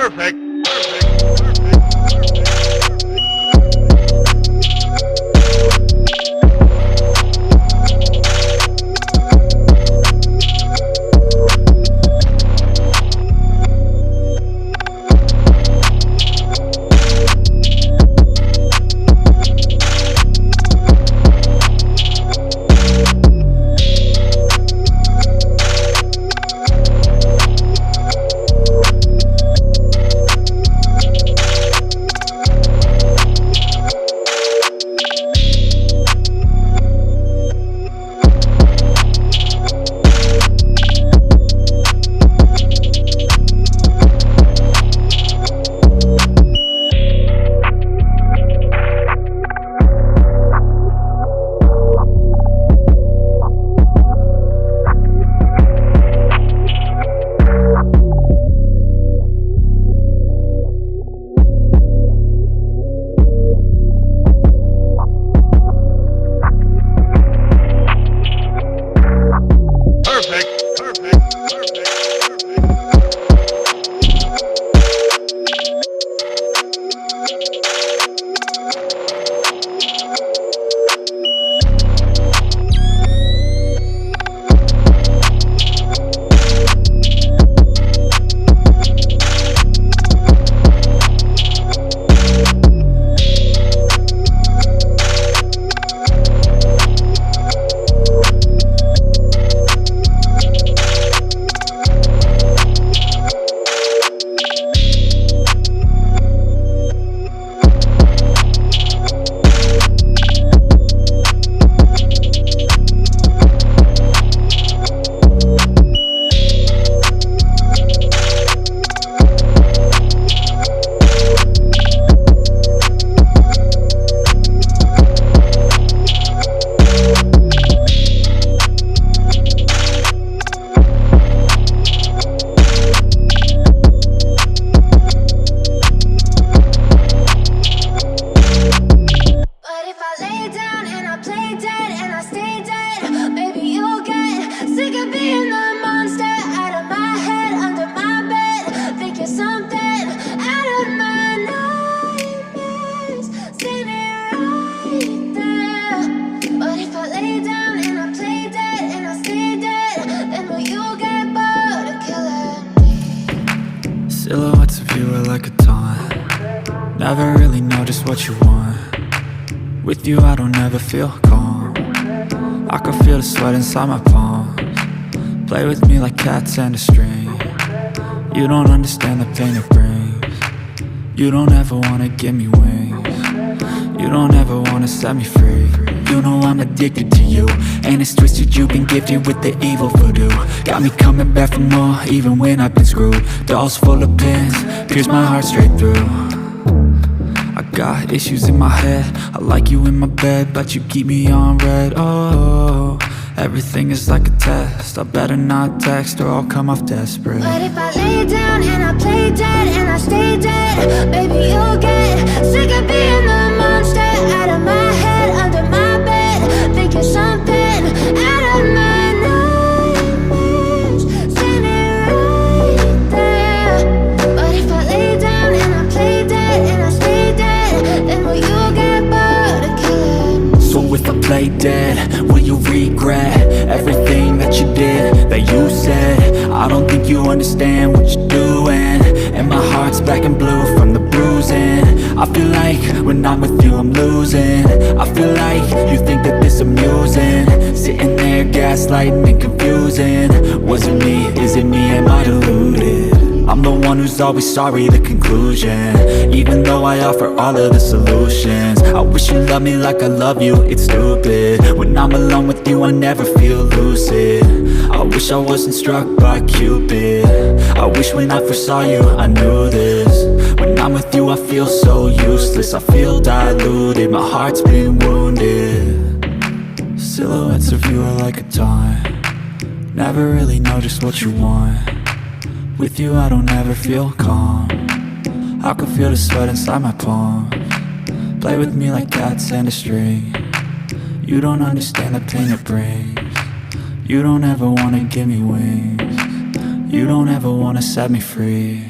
Perfect. Silhouettes of you are like a taunt. Never really know just what you want. With you I don't ever feel calm. I can feel the sweat inside my palms. Play with me like cats and a string. You don't understand the pain it brings. You don't ever wanna give me wings. You don't ever wanna set me free. You know I'm addicted to you, and it's twisted, you've been gifted with the evil voodoo. Got me coming back for more, even when I've been screwed. Dolls full of pins, pierce my heart straight through. I got issues in my head, I like you in my bed, but you keep me on red. Oh, everything is like a test, I better not text or I'll come off desperate. But if I lay down and I play dead and I stay dead, baby you'll get sick of being the monster out of my head, under my bed, thinking something out of my nightmares, standing right there. But if I lay down and I play dead and I stay dead, then will you get bored of killing me? So if I play dead, will you regret everything that you did, that you said? I don't think you understand what you're doing, and my heart's black and blue from the bruising. I feel like when I'm with you I'm losing. I feel like you think that this amusing, sitting there gaslighting and confusing. Was it me? Is it me? Am I deluded? I'm the one who's always sorry, the conclusion, even though I offer all of the solutions. I wish you loved me like I love you, it's stupid. When I'm alone with you I never feel lucid. I wish I wasn't struck by Cupid. I wish when I first saw you I knew this. When I'm with you I feel so useless, I feel diluted, my heart's been wounded. Silhouettes of you are like a taunt. Never really know just what you want. With you I don't ever feel calm. I can feel the sweat inside my palms. Play with me like cats and a string. You don't understand the pain it brings. You don't ever wanna give me wings. You don't ever wanna set me free.